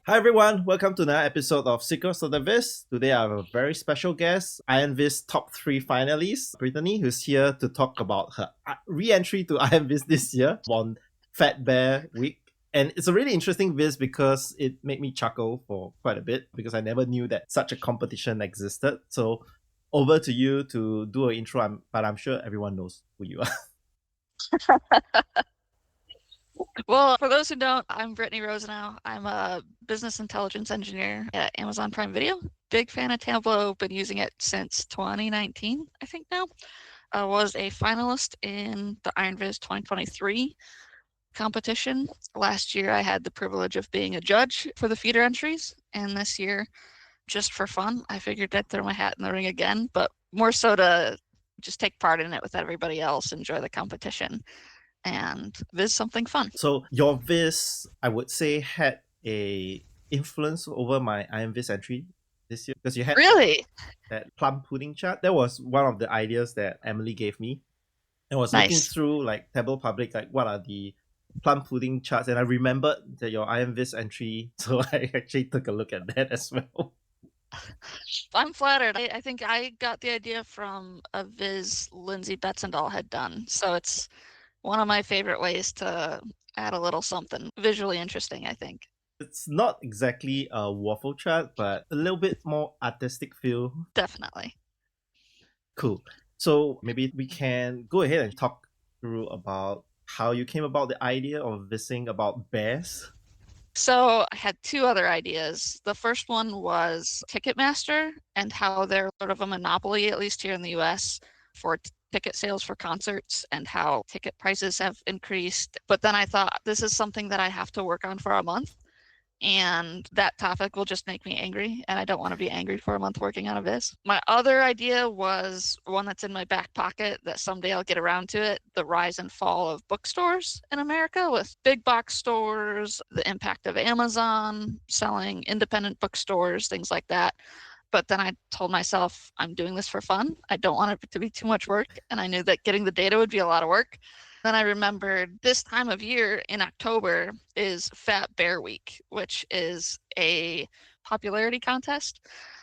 Hi everyone, welcome to another episode of Secrets of the Viz. Today I have a very special guest, Iron Viz top 3 finalist, Brittany, who's here to talk about her re-entry to Iron Viz this year on Fat Bear Week. And it's a really interesting viz because it made me chuckle for quite a bit because I never knew that such a competition existed. So over to you to do an intro, but I'm sure everyone knows who you are. Well, for those who don't, I'm Brittany Rosenau. I'm a business intelligence engineer at Amazon Prime Video. Big fan of Tableau, been using it since 2019, I think now. I was a finalist in the IronViz 2023 competition. Last year, I had the privilege of being a judge for the feeder entries, and this year, just for fun, I figured I'd throw my hat in the ring again, but more so to just take part in it with everybody else, enjoy the competition and viz something fun. So your viz, I would say, had a influence over my Iron Viz entry this year because you had Really that plum pudding chart. That was one of the ideas that Emily gave me. I was looking nice. through like Tableau Public, like what are the plum pudding charts, and I remembered that your Iron Viz entry, so I actually took a look at that as well. I'm flattered. I think I got the idea from a viz Lindsay Betzendahl had done. So it's one of my favorite ways to add a little something visually interesting, I think. It's not exactly a waffle chart, but a little bit more artistic feel. Definitely. Cool. So maybe we can go ahead and talk through about how you came about the idea of visiting about bears. So I had two other ideas. The first one was Ticketmaster and how they're sort of a monopoly, at least here in the US, for ticket sales for concerts and how ticket prices have increased. But then I thought this is something that I have to work on for a month. And that topic will just make me angry, and I don't want to be angry for a month working on a viz. My other idea was one that's in my back pocket that someday I'll get around to it, the rise and fall of bookstores in America with big box stores, the impact of Amazon selling independent bookstores, things like that. But then I told myself I'm doing this for fun. I don't want it to be too much work, and I knew that getting the data would be a lot of work. Then I remembered this time of year in October is Fat Bear Week, which is a popularity contest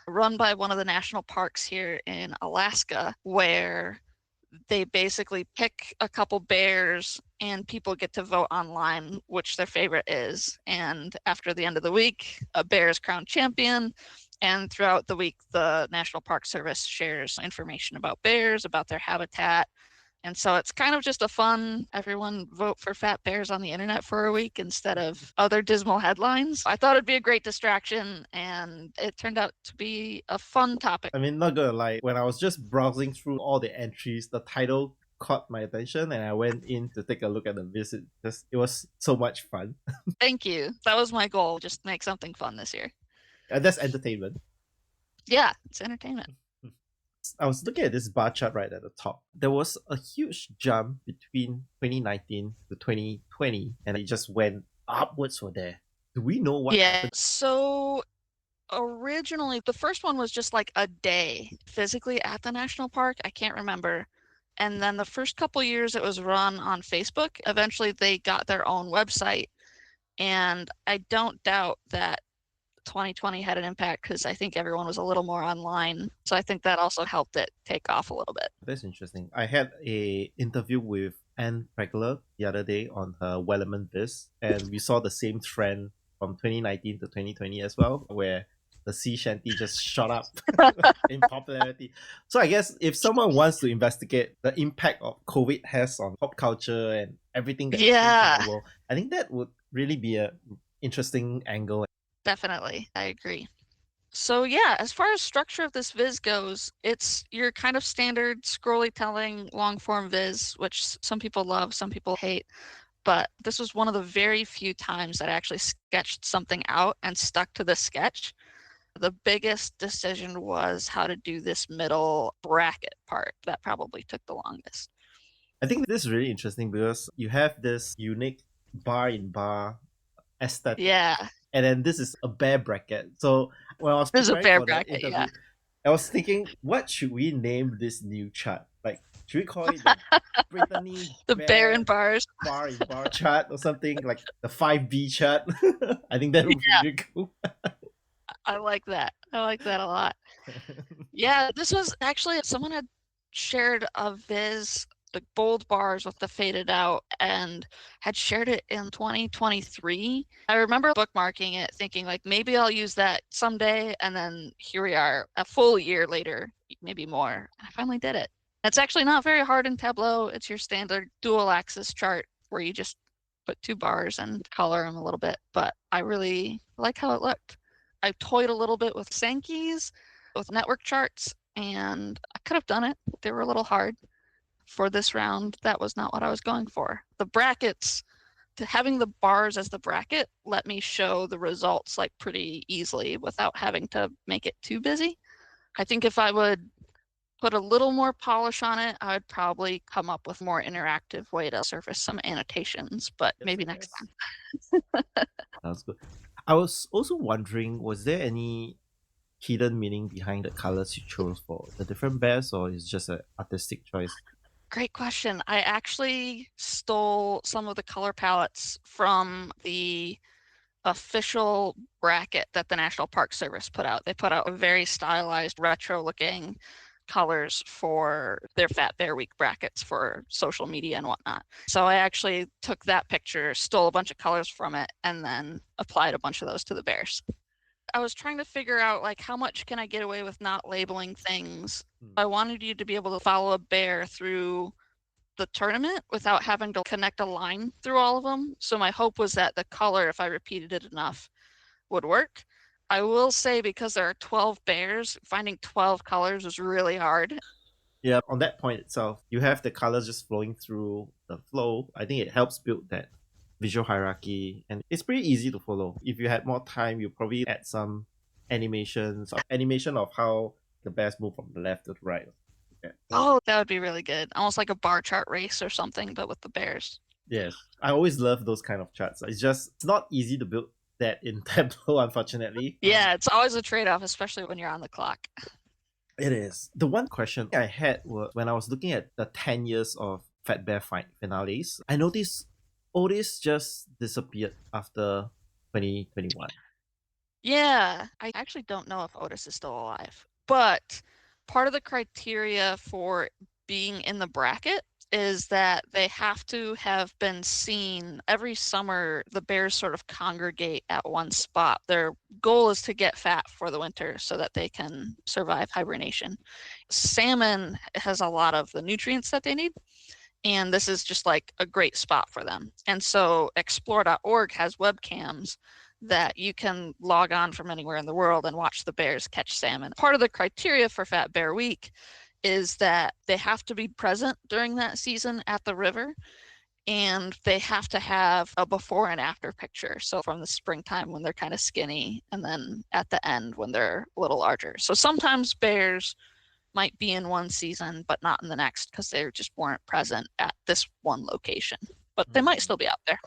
run by one of the national parks here in Alaska, where they basically pick a couple bears and people get to vote online which their favorite is. And after the end of the week, a bear is crowned champion. And throughout the week, the National Park Service shares information about bears, about their habitat, and so it's kind of just a fun, everyone vote for fat bears on the internet for a week instead of other dismal headlines. I thought it'd be a great distraction, and it turned out to be a fun topic. I mean, not gonna lie, when I was just browsing through all the entries, the title caught my attention and I went in to take a look at the visit. Just it was so much fun. Thank you. That was my goal, just make something fun this year. And that's entertainment. Yeah, it's entertainment. I was looking at this bar chart right at the top. There was a huge jump between 2019 to 2020, and it just went upwards from there. Do we know what happened? So originally, the first one was just like a day physically at the national park. I can't remember. And then the first couple years it was run on Facebook. Eventually they got their own website. And I don't doubt that 2020 had an impact because I think everyone was a little more online. So I think that also helped it take off a little bit. That's interesting. I had a interview with Anne Pregler the other day on her Wellerman Viz, and we saw the same trend from 2019 to 2020 as well, where the sea shanty just shot up in popularity. So I guess if someone wants to investigate the impact of COVID has on pop culture and everything that changed in the world, I think that would really be a interesting angle. Definitely, I agree. So yeah, as far as structure of this viz goes, it's your kind of standard scrolly telling long form viz, which some people love, some people hate. But this was one of the very few times that I actually sketched something out and stuck to the sketch. The biggest decision was how to do this middle bracket part. That probably took the longest. I think this is really interesting because you have this unique bar in bar aesthetic. Yeah. And then this is a bear bracket. So when I was This is a preparing bear for that bracket, interview, yeah. I was thinking, what should we name this new chart? Like, Should we call it the Brittany The bear Bear in bars. bar in bar chart or something like the 5B chart? I think that would be really cool. I like that. I like that a lot. Yeah, this was actually someone had shared a viz, the bold bars with the faded out, and had shared it in 2023. I remember bookmarking it, thinking like maybe I'll use that someday, and then here we are, a full year later, maybe more. I finally did it. It's actually not very hard in Tableau. It's your standard dual axis chart where you just put two bars and color them a little bit, but I really like how it looked. I toyed a little bit with Sankey's, with network charts, and I could have done it. They were a little hard. For this round, that was not what I was going for. The brackets, to having the bars as the bracket, let me show the results like pretty easily without having to make it too busy. I think if I would put a little more polish on it, I would probably come up with a more interactive way to surface some annotations, but maybe next time. Sounds good. I was also wondering, was there any hidden meaning behind the colors you chose for the different bears, or is just an artistic choice? Great question. I actually stole some of the color palettes from the official bracket that the National Park Service put out. They put out a very stylized, retro-looking colors for their Fat Bear Week brackets for social media and whatnot. So I actually took that picture, stole a bunch of colors from it, and then applied a bunch of those to the bears. I was trying to figure out like how much can I get away with not labeling things. I wanted you to be able to follow a bear through the tournament without having to connect a line through all of them. So my hope was that the color, if I repeated it enough, would work. I will say because there are 12 bears, finding 12 colors was really hard. Yeah, on that point itself, you have the colors just flowing through the flow. I think it helps build that visual hierarchy, and it's pretty easy to follow. If you had more time, you probably add some animation of how the bears move from the left to the right. Yeah. Oh, that would be really good. Almost like a bar chart race or something, but with the bears. Yes, I always love those kind of charts. It's not easy to build that in Tableau, unfortunately. Yeah, it's always a trade-off, especially when you're on the clock. It is. The one question I had was when I was looking at the 10 years of Fat Bear Fight finales, I noticed Otis just disappeared after 2021. Yeah, I actually don't know if Otis is still alive, but part of the criteria for being in the bracket is that they have to have been seen every summer. The bears sort of congregate at one spot. Their goal is to get fat for the winter so that they can survive hibernation. Salmon has a lot of the nutrients that they need, and this is just like a great spot for them. And so explore.org has webcams that you can log on from anywhere in the world and watch the bears catch salmon. Part of the criteria for Fat Bear Week is that they have to be present during that season at the river, and they have to have a before and after picture. So from the springtime when they're kind of skinny, and then at the end when they're a little larger. So sometimes bears might be in one season, but not in the next because they just weren't present at this one location. But they might still be out there.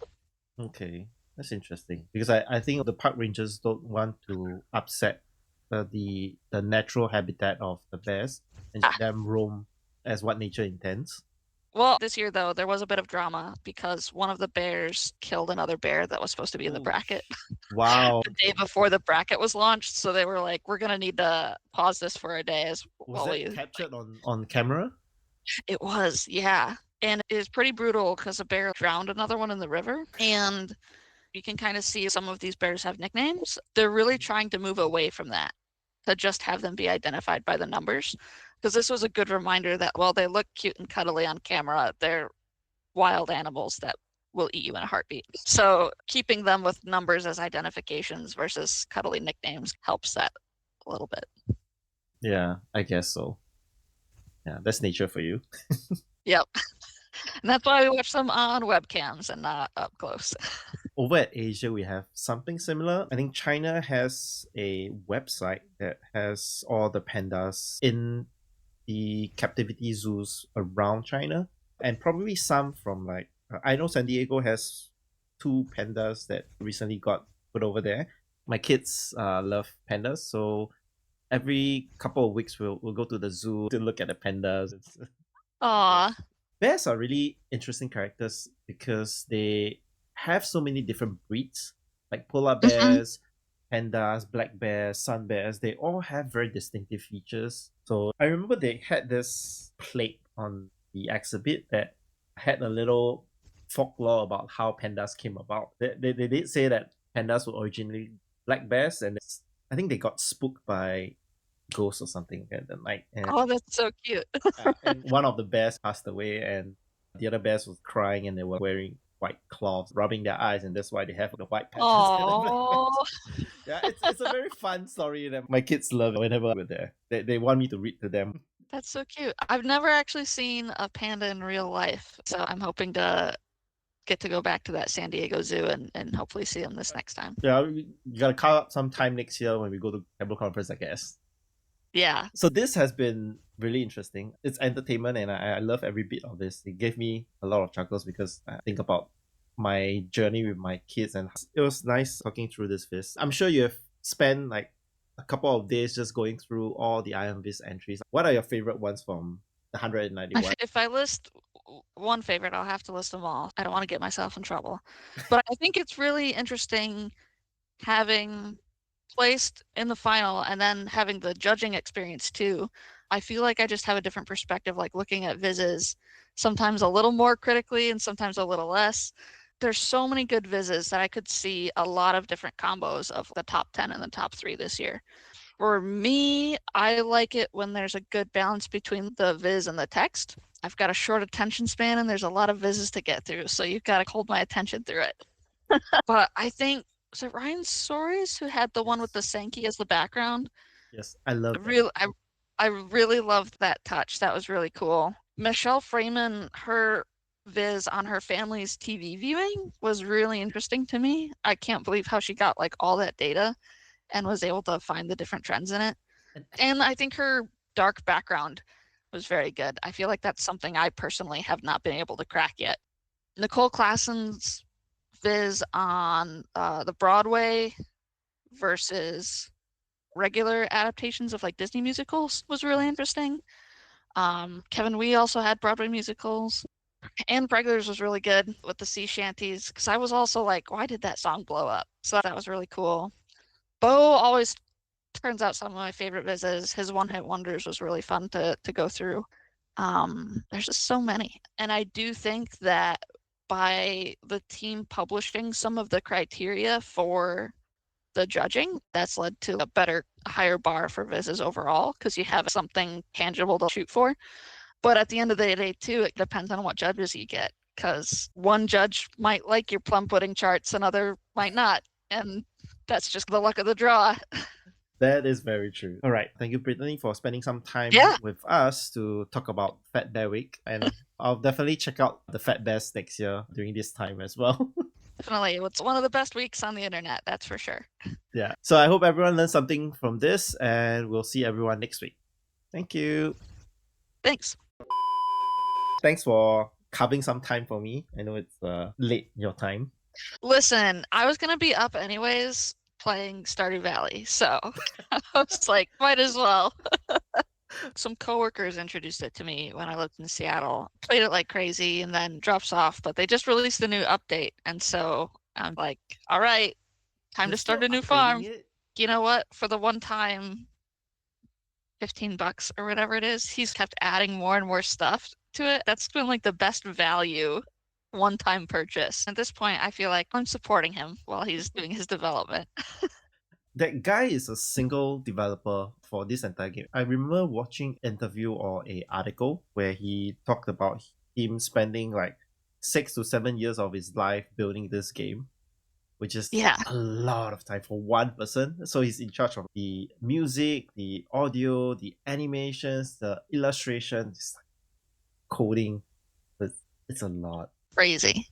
Okay, that's interesting because I think the park rangers don't want to upset the natural habitat of the bears and let them roam as what nature intends. Well, this year though, there was a bit of drama because one of the bears killed another bear that was supposed to be in the bracket. Wow. The day before the bracket was launched, so they were like, "We're gonna need to pause this for a day." Was that captured on camera? It was, yeah, and it is pretty brutal because a bear drowned another one in the river, and you can kind of see some of these bears have nicknames. They're really trying to move away from that, to just have them be identified by the numbers. Because this was a good reminder that while they look cute and cuddly on camera, they're wild animals that will eat you in a heartbeat. So keeping them with numbers as identifications versus cuddly nicknames helps that a little bit. Yeah, I guess so. Yeah, that's nature for you. Yep. And that's why we watch them on webcams and not up close. Over at Asia, we have something similar. I think China has a website that has all the pandas in the captivity zoos around China, and probably some from I know San Diego has 2 pandas that recently got put over there. My kids love pandas, so every couple of weeks we'll go to the zoo to look at the pandas. Aw. Yes. Bears are really interesting characters because they have so many different breeds, like polar Hmm. bears, pandas, black bears, sun bears. They all have very distinctive features. So I remember they had this plate on the exhibit that had a little folklore about how pandas came about. They did say that pandas were originally black bears, and I think they got spooked by ghosts or something at the night. Oh, that's so cute. And one of the bears passed away, and the other bears was crying, and they were wearing white cloths, rubbing their eyes, and that's why they have the white patches and the black patches. Oh, Yeah, it's a very fun story that my kids love whenever we're there. They want me to read to them. that's so cute. I've never actually seen a panda in real life, so I'm hoping to get to go back to that San Diego Zoo and hopefully see them this next time. Yeah, we gotta carve up some time next year when we go to Tableau conference, I guess. Yeah. So this has been really interesting. It's entertainment, and I love every bit of this. It gave me a lot of chuckles because I think about my journey with my kids, and it was nice talking through this Viz. I'm sure you have spent like a couple of days just going through all the Iron Viz entries. What are your favorite ones from the 191? If I list one favorite, I'll have to list them all. I don't want to get myself in trouble. But I think it's really interesting having placed in the final and then having the judging experience too. I feel like I just have a different perspective, like looking at vizzes, sometimes a little more critically and sometimes a little less. There's so many good vizzes that I could see a lot of different combos of the top 10 and the top 3 this year. For me, I like it when there's a good balance between the viz and the text. I've got a short attention span and there's a lot of vizzes to get through, so you've got to hold my attention through it. But I think, was it Ryan Soares who had the one with the Sankey as the background? Yes, I love that. Real, I really loved that touch. That was really cool. Michelle Freeman, her viz on her family's TV viewing was really interesting to me. I can't believe how she got like all that data and was able to find the different trends in it. And And I think her dark background was very good. I feel like that's something I personally have not been able to crack yet. Nicole Klassen's viz on the Broadway versus regular adaptations of like Disney musicals was really interesting. Kevin Wee also had Broadway musicals. And Regulars was really good with the sea shanties because I was also like, why did that song blow up? So that was really cool. Bo always turns out some of my favorite vizzes. His one hit wonders was really fun to go through. There's just so many. And I do think that by the team publishing some of the criteria for the judging, that's led to a better, higher bar for vizzes overall because you have something tangible to shoot for. But at the end of the day, too, it depends on what judges you get because one judge might like your plum pudding charts, another might not. And that's just the luck of the draw. that is very true. All right. Thank you, Brittany, for spending some time Yeah. with us to talk about Fat Bear Week. And I'll definitely check out the Fat Bears next year during this time as well. Definitely. It's one of the best weeks on the internet, that's for sure. Yeah. So I hope everyone learned something from this, and we'll see everyone next week. Thank you. Thanks. Thanks for carving some time for me. I know it's late your time. Listen, I was going to be up anyways playing Stardew Valley, so I was like, might as well. Some coworkers introduced it to me when I lived in Seattle. Played it like crazy and then drops off, but they just released a new update. And so I'm like, all right, time They're to start still a new updating farm. it. You know what? For the one time, $15 or whatever it is, he's kept adding more and more stuff to it. That's been like the best value one-time purchase. At this point, I feel like I'm supporting him while he's doing his development. That guy is a single developer for this entire game. I remember watching interview or a article where he talked about him spending like 6 to 7 years of his life building this game, which is Yeah. a lot of time for one person. So he's in charge of the music, the audio, the animations, the illustrations, coding. It's a lot. Crazy.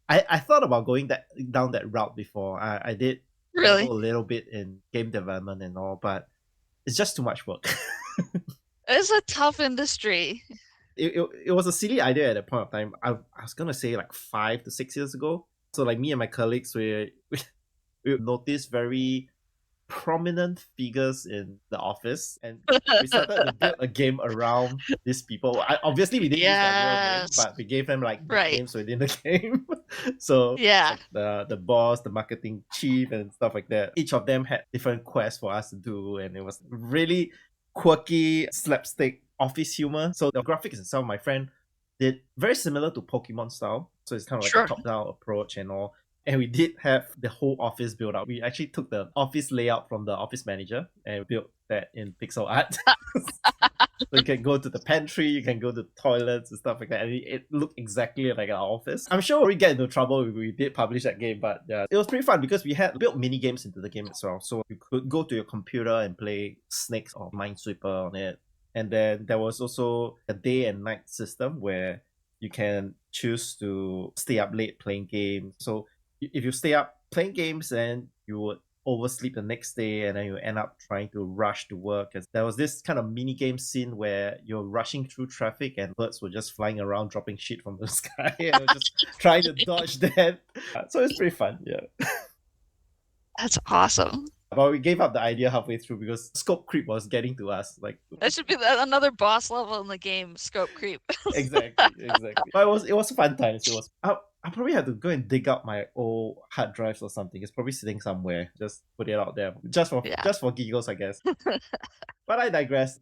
I thought about going down that route before. I did Really? dabble a little bit in game development and all, but it's just too much work. It's a tough industry. It was a silly idea at that point of time. I was gonna say like 5 to 6 years ago. So like me and my colleagues we noticed very prominent figures in the office, and we started to build a game around these people. Obviously, we didn't use their real name, Yes. but we gave them like Right. nicknames within the game. So Yeah. like the boss, the marketing chief, and stuff like that. Each of them had different quests for us to do, and it was really quirky slapstick office humor. So the graphics itself, my friend did very similar to Pokemon style. So it's kind of like Sure. a top-down approach and all. And we did have the whole office built up. We actually took the office layout from the office manager and built that in pixel art. So you can go to the pantry, you can go to the toilets and stuff like that. And it looked exactly like our office. I'm sure we get into trouble if we did publish that game, but yeah, it was pretty fun because we had built mini games into the game as well. So you could go to your computer and play Snakes or Minesweeper on it. And then there was also a day and night system where you can choose to stay up late playing games. So if you stay up playing games, then you would oversleep the next day and then you end up trying to rush to work. And there was this kind of mini game scene where you're rushing through traffic and birds were just flying around dropping shit from the sky and you're just trying to dodge that. So it's pretty fun, yeah. That's awesome. But we gave up the idea halfway through because scope creep was getting to us. Like That should be another boss level in the game, scope creep. exactly. But it was fun times. It was. I probably have to go and dig up my old hard drives or something. It's probably sitting somewhere. Just put it out there, just for giggles, I guess. But I digress.